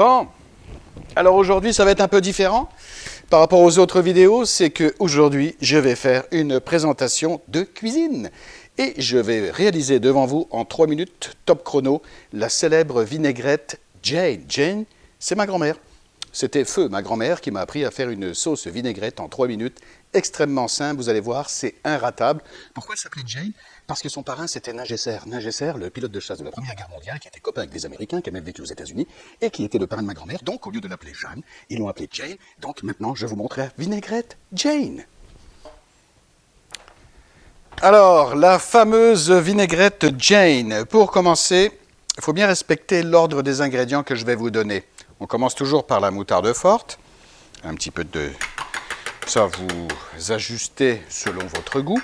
Bon, alors aujourd'hui ça va être un peu différent par rapport aux autres vidéos, c'est qu'aujourd'hui je vais faire une présentation de cuisine et je vais réaliser devant vous en 3 minutes, top chrono, la célèbre vinaigrette Jane. Jane, c'est ma grand-mère. C'était Feu, ma grand-mère, qui m'a appris à faire une sauce vinaigrette en 3 minutes, extrêmement simple, vous allez voir, c'est inratable. Pourquoi elle s'appelait Jane? Parce que son parrain, c'était Nagesser. Nagesser, le pilote de chasse de la Première Guerre mondiale, qui était copain avec des Américains, qui a même vécu aux États-Unis, et qui était le parrain de ma grand-mère. Donc, au lieu de l'appeler Jeanne, ils l'ont appelée Jane. Donc, maintenant, je vous montre la vinaigrette Jane. Alors, la fameuse vinaigrette Jane. Pour commencer, il faut bien respecter l'ordre des ingrédients que je vais vous donner. On commence toujours par la moutarde forte. Un petit peu de... ça, vous ajustez selon votre goût.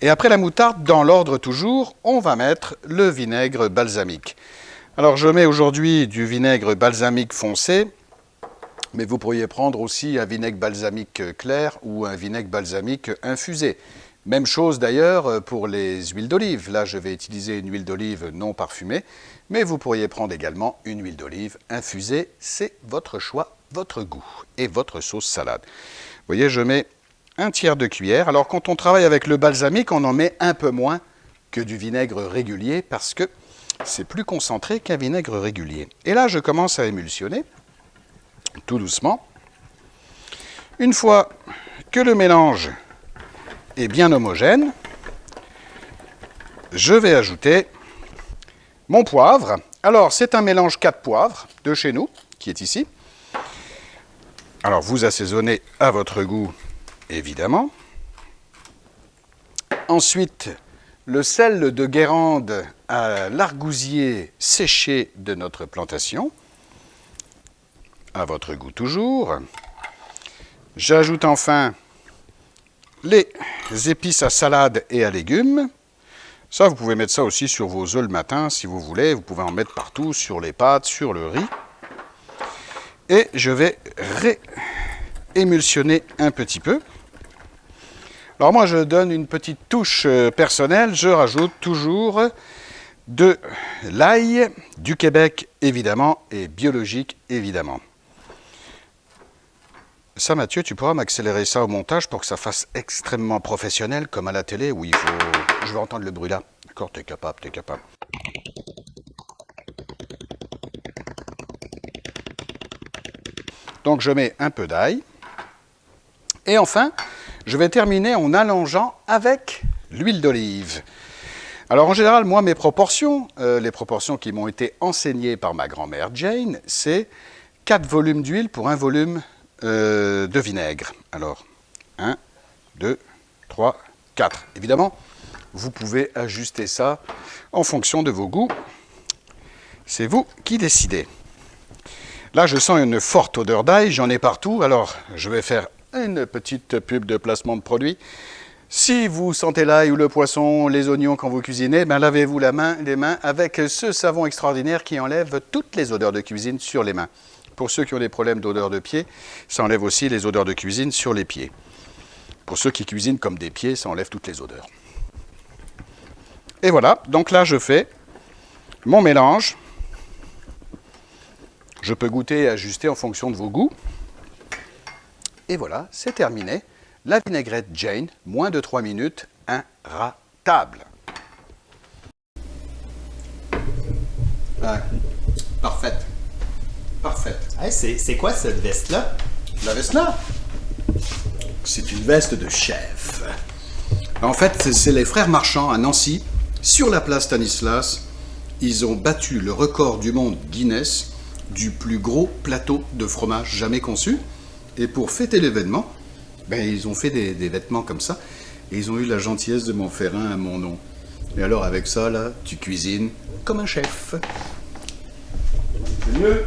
Et après la moutarde, dans l'ordre toujours, on va mettre le vinaigre balsamique. Alors, je mets aujourd'hui du vinaigre balsamique foncé, mais vous pourriez prendre aussi un vinaigre balsamique clair ou un vinaigre balsamique infusé. Même chose d'ailleurs pour les huiles d'olive. Là, je vais utiliser une huile d'olive non parfumée, mais vous pourriez prendre également une huile d'olive infusée. C'est votre choix, votre goût et votre sauce salade. Vous voyez, je mets un tiers de cuillère. Alors, quand on travaille avec le balsamique, on en met un peu moins que du vinaigre régulier parce que c'est plus concentré qu'un vinaigre régulier. Et là, je commence à émulsionner tout doucement. Une fois que le mélange est bien homogène, je vais ajouter mon poivre. Alors, c'est un mélange 4 poivres de chez nous, qui est ici. Alors, vous assaisonnez à votre goût, évidemment. Ensuite, le sel de Guérande à l'argousier séché de notre plantation, à votre goût toujours. J'ajoute enfin les épices à salade et à légumes. Ça, vous pouvez mettre ça aussi sur vos œufs le matin si vous voulez. Vous pouvez en mettre partout, sur les pâtes, sur le riz. Et je vais réémulsionner un petit peu. Alors moi, je donne une petite touche personnelle. Je rajoute toujours de l'ail, du Québec évidemment, et biologique évidemment. Ça, Mathieu, tu pourras m'accélérer ça au montage pour que ça fasse extrêmement professionnel, comme à la télé, où il faut... Je vais entendre le bruit là. D'accord, t'es capable, t'es capable. Donc, je mets un peu d'ail. Et enfin, je vais terminer en allongeant avec l'huile d'olive. Alors, en général, moi, mes proportions, les proportions qui m'ont été enseignées par ma grand-mère Jane, c'est 4 volumes d'huile pour 1 volume de vinaigre. Alors, 1, 2, 3, 4. Évidemment, vous pouvez ajuster ça en fonction de vos goûts. C'est vous qui décidez. Là, je sens une forte odeur d'ail, j'en ai partout. Alors, je vais faire une petite pub de placement de produit. Si vous sentez l'ail ou le poisson, les oignons quand vous cuisinez, ben lavez-vous les mains avec ce savon extraordinaire qui enlève toutes les odeurs de cuisine sur les mains. Pour ceux qui ont des problèmes d'odeur de pied, ça enlève aussi les odeurs de cuisine sur les pieds. Pour ceux qui cuisinent comme des pieds, ça enlève toutes les odeurs. Et voilà, donc là je fais mon mélange. Je peux goûter et ajuster en fonction de vos goûts. Et voilà, c'est terminé. La vinaigrette Jane, moins de 3 minutes, inratable. Ouais, parfaite. Parfaite. Hey, c'est quoi cette veste-là? La veste là, c'est une veste de chef. En fait, c'est les frères Marchand à Nancy, sur la place Stanislas. Ils ont battu le record du monde Guinness du plus gros plateau de fromage jamais conçu. Et pour fêter l'événement, ben, ils ont fait des vêtements comme ça. Et ils ont eu la gentillesse de m'en faire un à mon nom. Et alors avec ça, là, tu cuisines comme un chef. C'est mieux.